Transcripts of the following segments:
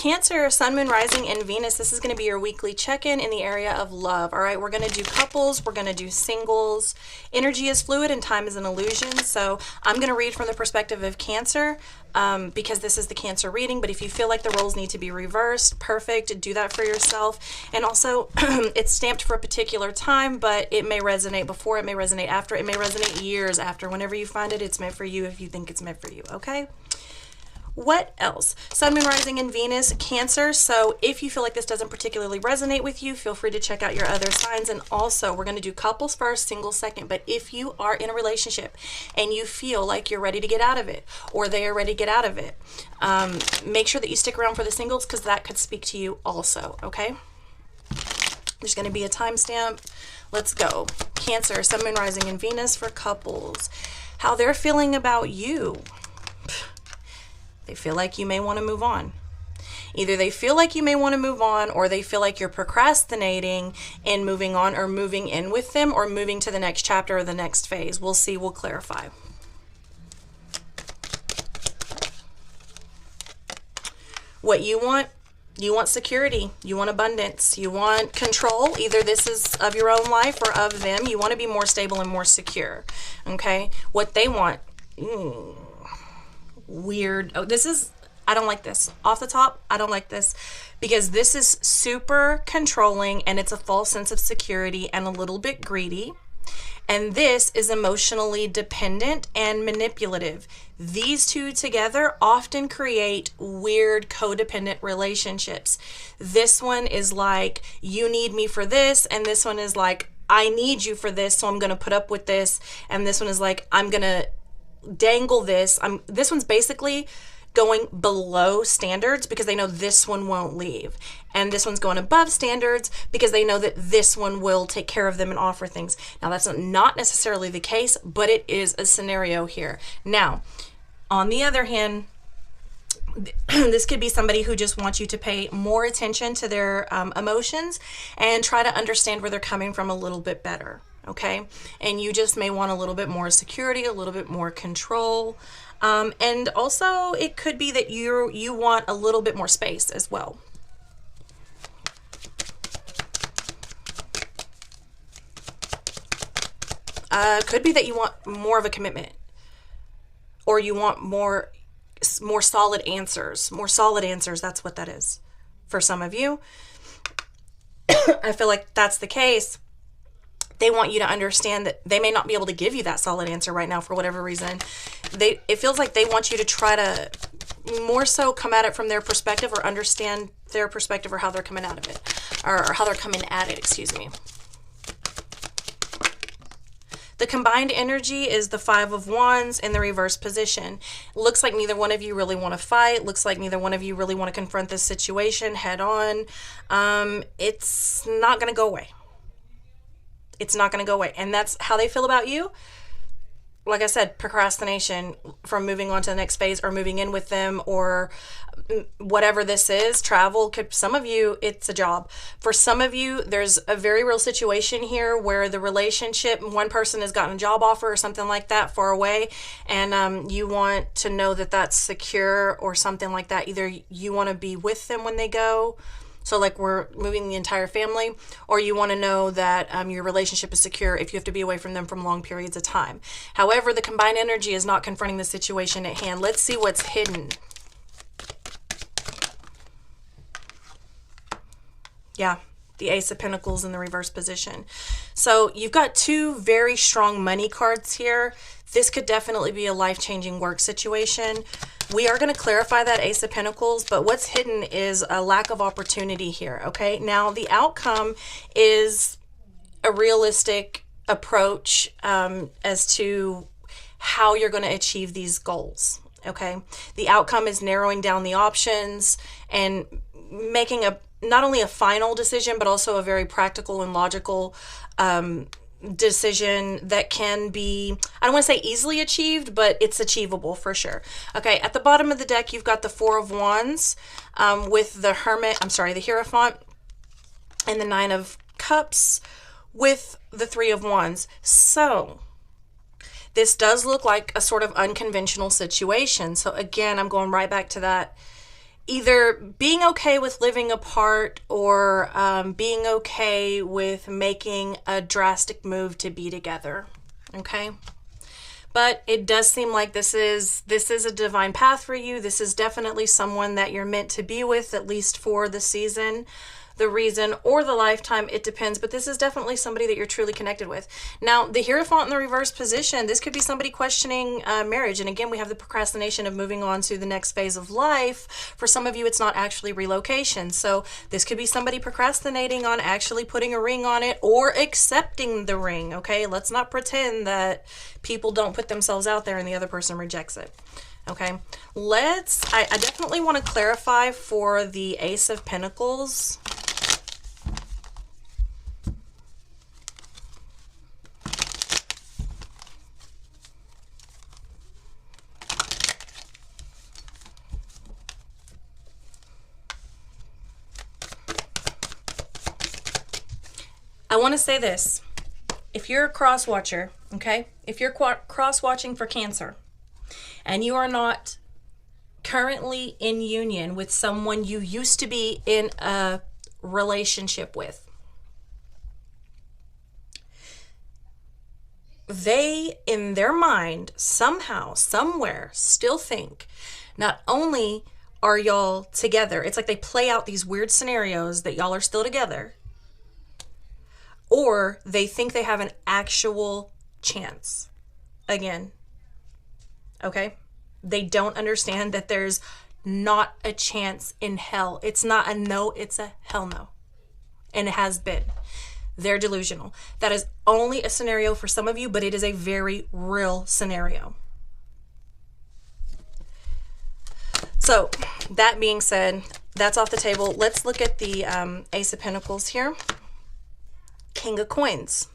Cancer, Sun, Moon, Rising, and Venus, this is going to be your weekly check-in in the area of love. All right, we're going to do couples, we're going to do singles. Energy is fluid and time is an illusion. So I'm going to read from the perspective of Cancer because this is the Cancer reading. But if you feel like the roles need to be reversed, perfect, do that for yourself. And also, it's stamped for a particular time, but it may resonate before, it may resonate after, it may resonate years after. Whenever you find it, it's meant for you if you think it's meant for you, okay? What else? Sun, Moon, Rising, and Venus, Cancer. So if you feel like this doesn't particularly resonate with you, feel free to check out your other signs. And also, we're going to do couples first, singles second. But if you are in a relationship and you feel like you're ready to get out of it, or they are ready to get out of it, make sure that you stick around for the singles because that could speak to you also, okay? There's going to be a timestamp. Let's go. Cancer, Sun, Moon, Rising, and Venus for couples. How they're feeling about you. They feel like you may want to move on. Either they feel like you may want to move on, or they feel like you're procrastinating in moving on or moving in with them or moving to the next chapter or the next phase. We'll see. We'll clarify. What you want security. You want abundance. You want control. Either this is of your own life or of them. You want to be more stable and more secure. Okay? What they want. Weird. Oh, I don't like this. Off the top, I don't like this because this is super controlling and it's a false sense of security and a little bit greedy. And this is emotionally dependent and manipulative. These two together often create weird codependent relationships. This one is like, you need me for this, and this one is like, I need you for this, so I'm going to put up with this. And this one is like, I'm going to dangle this. This one's basically going below standards because they know this one won't leave. And this one's going above standards because they know that this one will take care of them and offer things. Now, that's not necessarily the case, but it is a scenario here. Now, on the other hand, this could be somebody who just wants you to pay more attention to their emotions and try to understand where they're coming from a little bit better. Okay, and you just may want a little bit more security, a little bit more control, and also it could be that you want a little bit more space as well. Could be that you want more of a commitment, or you want more solid answers. More solid answers. That's what that is for some of you. I feel like that's the case. They want you to understand that they may not be able to give you that solid answer right now for whatever reason. It feels like they want you to try to more so come at it from their perspective or understand their perspective or how they're coming out of it, or how they're coming at it, excuse me. The combined energy is the Five of Wands in the reverse position. Looks like neither one of you really want to fight. Looks like neither one of you really want to confront this situation head on. It's not going to go away. It's not going to go away. And that's how they feel about you. Like I said, procrastination from moving on to the next phase or moving in with them or whatever this is. Travel. Some of you, it's a job. For some of you, there's a very real situation here where the relationship, one person has gotten a job offer or something like that far away, and you want to know that that's secure or something like that. Either you want to be with them when they go, so like we're moving the entire family, or you want to know that your relationship is secure if you have to be away from them from long periods of time. However, the combined energy is not confronting the situation at hand. Let's see what's hidden. Yeah, the Ace of Pentacles in the reverse position. So you've got two very strong money cards here. This could definitely be a life-changing work situation. We are going to clarify that Ace of Pentacles, but what's hidden is a lack of opportunity here, okay? Now, the outcome is a realistic approach as to how you're going to achieve these goals, okay? The outcome is narrowing down the options and making not only a final decision, but also a very practical and logical decision that can be, I don't want to say easily achieved, but it's achievable for sure. Okay, at the bottom of the deck, you've got the Four of Wands with the the Hierophant, and the Nine of Cups with the Three of Wands. So this does look like a sort of unconventional situation. So again, I'm going right back to that. either being okay with living apart or being okay with making a drastic move to be together. Okay. But it does seem like this is a divine path for you. This is definitely someone that you're meant to be with, at least for the season, the reason, or the lifetime. It depends, but this is definitely somebody that you're truly connected with. Now, the Hierophant in the reverse position, this could be somebody questioning marriage. And again, we have the procrastination of moving on to the next phase of life. For some of you, it's not actually relocation. So this could be somebody procrastinating on actually putting a ring on it or accepting the ring. Okay, let's not pretend that people don't put themselves out there and the other person rejects it. Okay, I definitely want to clarify for the Ace of Pentacles. I want to say this. If you're a cross watcher, okay, if you're cross watching for Cancer and you are not currently in union with someone you used to be in a relationship with, they, in their mind, somehow, somewhere, still think not only are y'all together, it's like they play out these weird scenarios that y'all are still together, or they think they have an actual chance again. Okay? They don't understand that there's not a chance in hell. It's not a no, it's a hell no. And it has been. They're delusional. That is only a scenario for some of you, but it is a very real scenario. So, that being said, that's off the table. Let's look at the Ace of Pentacles here. King of Coins.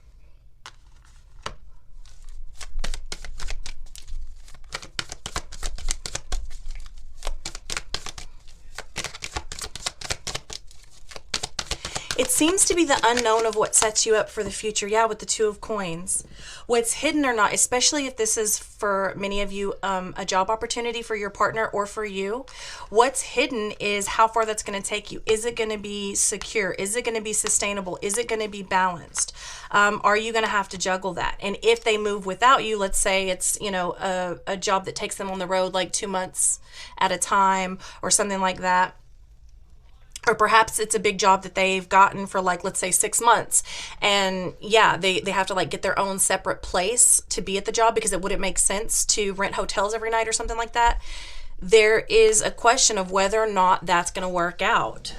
It seems to be the unknown of what sets you up for the future. Yeah, with the Two of Coins. What's hidden or not, especially if this is for many of you a job opportunity for your partner or for you, what's hidden is how far that's going to take you. Is it going to be secure? Is it going to be sustainable? Is it going to be balanced? Are you going to have to juggle that? And if they move without you, let's say it's, you know, a job that takes them on the road like 2 months at a time or something like that. Or perhaps it's a big job that they've gotten for like, let's say 6 months. And yeah, they have to like get their own separate place to be at the job because it wouldn't make sense to rent hotels every night or something like that. There is a question of whether or not that's going to work out.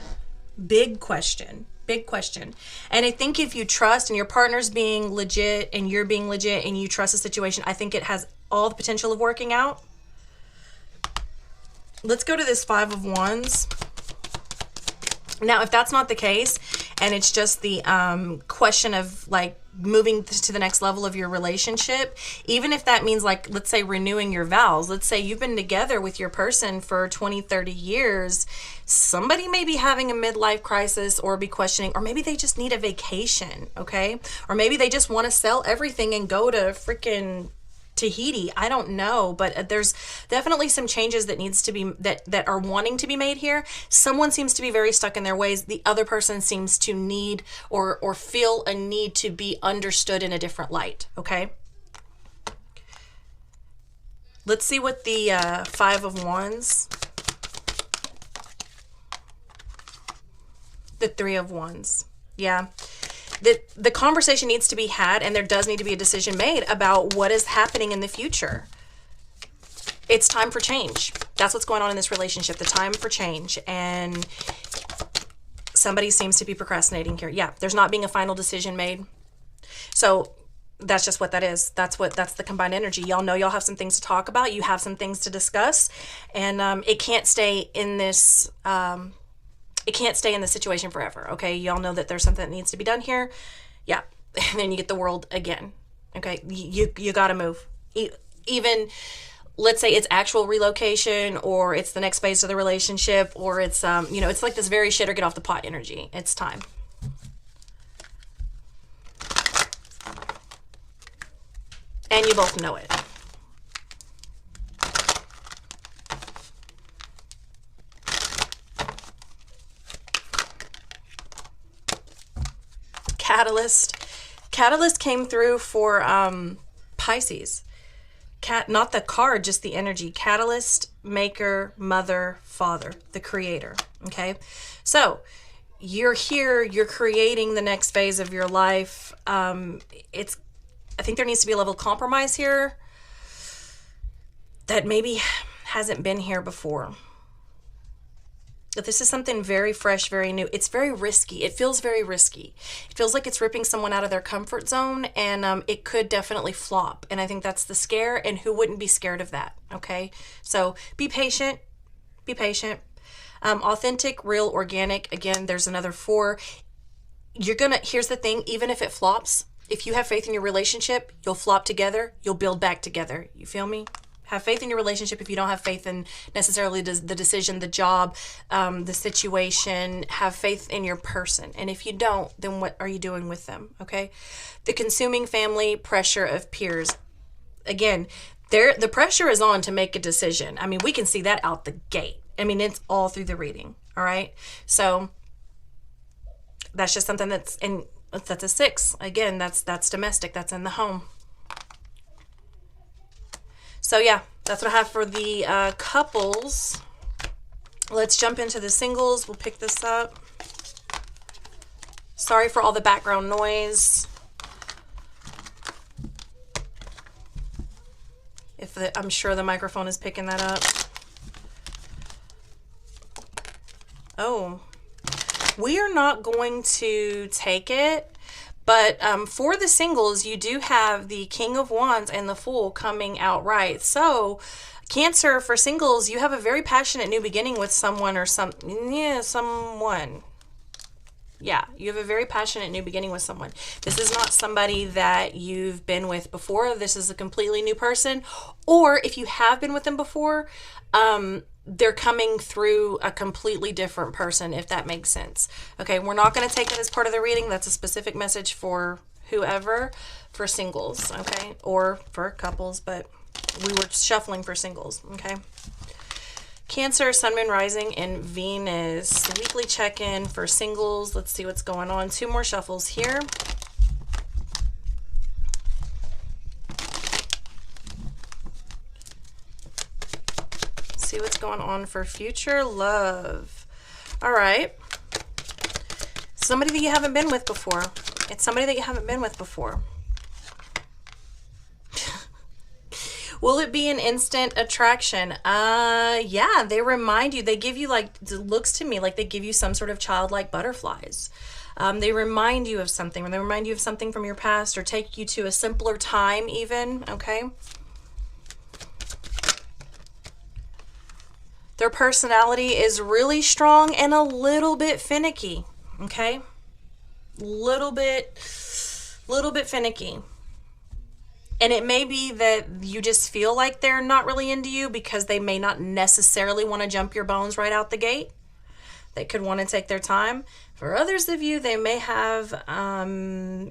Big question. Big question. And I think if you trust and your partner's being legit and you're being legit and you trust the situation, I think it has all the potential of working out. Let's go to this Five of Wands. Now, if that's not the case, and it's just the question of like moving to the next level of your relationship, even if that means like, let's say renewing your vows, let's say you've been together with your person for 20, 30 years, somebody may be having a midlife crisis or be questioning, or maybe they just need a vacation, okay? Or maybe they just want to sell everything and go to freaking Tahiti. I don't know, but there's definitely some changes that needs to be that are wanting to be made here. Someone seems to be very stuck in their ways. The other person seems to need or feel a need to be understood in a different light. Okay. Let's see what the Five of Wands, the Three of Wands. Yeah. The conversation needs to be had, and there does need to be a decision made about what is happening in the future. It's time for change. That's what's going on in this relationship, the time for change. And somebody seems to be procrastinating here. Yeah, there's not being a final decision made. So that's just what that is. That's the combined energy. Y'all know y'all have some things to talk about. You have some things to discuss. And it can't stay in this... It can't stay in the situation forever, okay? Y'all know that there's something that needs to be done here. Yeah, and then you get the world again, okay? You got to move. Even, let's say it's actual relocation, or it's the next phase of the relationship, or it's, you know, it's like this very shit or get off the pot energy. It's time. And you both know it. Catalyst. Catalyst came through for Pisces. Not the card, just the energy. Catalyst, maker, mother, father, the creator. Okay, so you're here, you're creating the next phase of your life. I think there needs to be a level of compromise here that maybe hasn't been here before. But this is something very fresh, very new. It's very risky. It feels very risky. It feels like it's ripping someone out of their comfort zone, and it could definitely flop. And I think that's the scare, and who wouldn't be scared of that, okay? So be patient. Be patient. Authentic, real, organic. Again, there's another 4. Here's the thing, even if it flops, if you have faith in your relationship, you'll flop together, you'll build back together. You feel me? Have faith in your relationship if you don't have faith in necessarily the decision, the job, the situation. Have faith in your person. And if you don't, then what are you doing with them? Okay? The consuming family, pressure of peers. Again, the pressure is on to make a decision. I mean, we can see that out the gate. I mean, it's all through the reading. All right? So that's just something that's a 6. Again, that's domestic. That's in the home. So yeah, that's what I have for the couples. Let's jump into the singles. We'll pick this up. Sorry for all the background noise. I'm sure the microphone is picking that up. Oh, we are not going to take it. But for the singles, you do have the King of Wands and the Fool coming out right. So, Cancer, for singles, you have a very passionate new beginning with someone or someone. Yeah, you have a very passionate new beginning with someone. This is not somebody that you've been with before. This is a completely new person. Or if you have been with them before, they're coming through a completely different person, if that makes sense. Okay, we're not going to take that as part of the reading. That's a specific message for whoever, for singles, okay? Or for couples, but we were shuffling for singles, okay? Cancer, Sun, Moon, Rising, and Venus. Weekly check-in for singles. Let's see what's going on. 2 more shuffles here. See what's going on for future love. All right. Somebody that you haven't been with before. It's somebody that you haven't been with before. Will it be an instant attraction? Yeah, they remind you, they give you, like, it looks to me like they give you some sort of childlike butterflies. They remind you of something, or they remind you of something from your past, or take you to a simpler time even, okay? Their personality is really strong and a little bit finicky, okay? Little bit finicky. And it may be that you just feel like they're not really into you because they may not necessarily want to jump your bones right out the gate. They could want to take their time. For others of you, they may have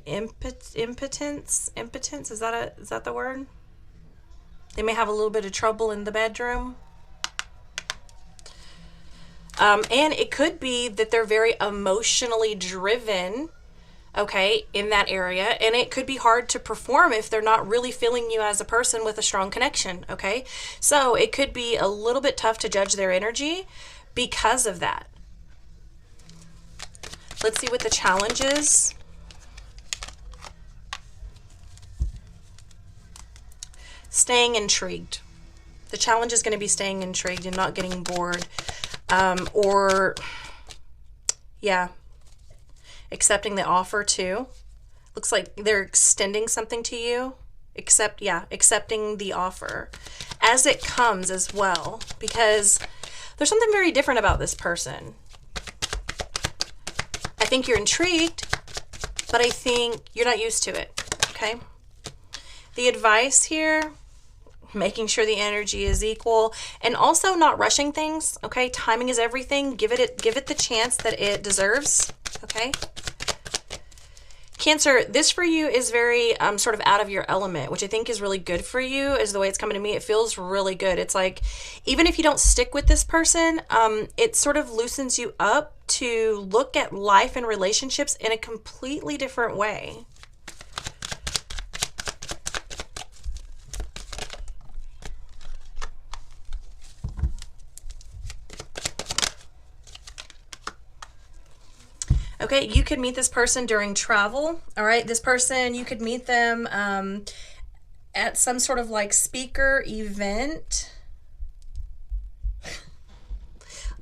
impotence. Impotence, is that the word? They may have a little bit of trouble in the bedroom. And it could be that they're very emotionally driven, okay, in that area. And it could be hard to perform if they're not really feeling you as a person with a strong connection, okay? So it could be a little bit tough to judge their energy because of that. Let's see what the challenge is. Staying intrigued. The challenge is going to be staying intrigued and not getting bored. Accepting the offer too. Looks like they're extending something to you. Accepting the offer as it comes as well, because there's something very different about this person. I think you're intrigued, but I think you're not used to it, okay? The advice here, making sure the energy is equal, and also not rushing things, okay? Timing is everything. Give it the chance that it deserves, okay? Cancer, this for you is very sort of out of your element, which I think is really good for you, is the way it's coming to me. It feels really good. It's like, even if you don't stick with this person, it sort of loosens you up to look at life and relationships in a completely different way. Okay, you could meet this person during travel. All right, this person, you could meet them at some sort of like speaker event.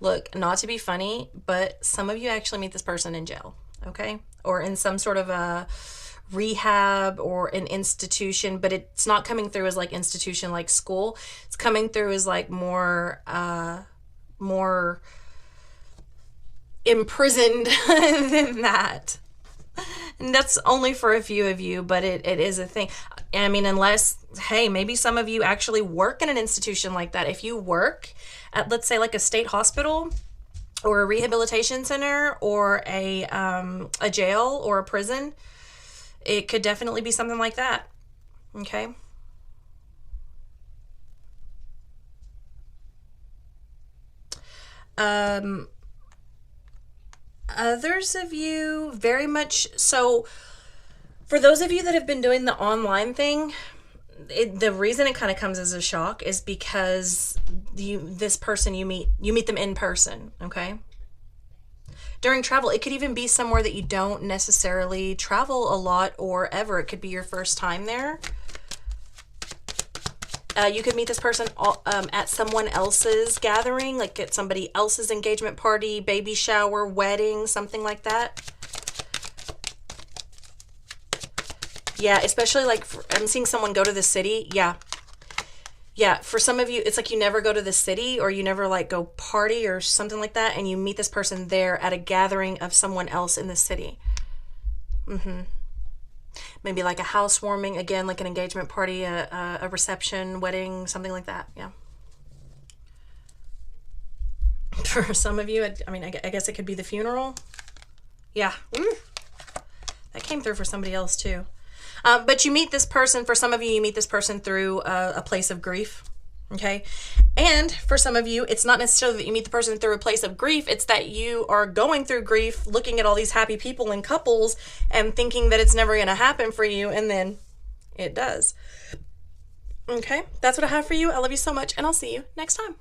Look, not to be funny, but some of you actually meet this person in jail, okay? Or in some sort of a rehab or an institution, but it's not coming through as like institution like school. It's coming through as like more imprisoned than that. And that's only for a few of you, but it is a thing. I mean, unless, hey, maybe some of you actually work in an institution like that. If you work at, let's say, like a state hospital or a rehabilitation center or a jail or a prison, it could definitely be something like that. Okay. Others of you very much so. For those of you that have been doing the online thing, the reason it kind of comes as a shock is because this person you meet them in person, okay? During travel, it could even be somewhere that you don't necessarily travel a lot or ever. It could be your first time there. You could meet this person at someone else's gathering, like at somebody else's engagement party, baby shower, wedding, something like that. Yeah, especially like I'm seeing someone go to the city. Yeah. Yeah, for some of you, it's like you never go to the city or you never like go party or something like that, and you meet this person there at a gathering of someone else in the city. Maybe like a housewarming, again, like an engagement party, a reception, wedding, something like that. Yeah. For some of you, I mean, I guess it could be the funeral. Yeah. That came through for somebody else too. But you meet this person, for some of you meet this person through a place of grief. Okay. And for some of you, it's not necessarily that you meet the person through a place of grief. It's that you are going through grief, looking at all these happy people and couples and thinking that it's never going to happen for you. And then it does. Okay. That's what I have for you. I love you so much, and I'll see you next time.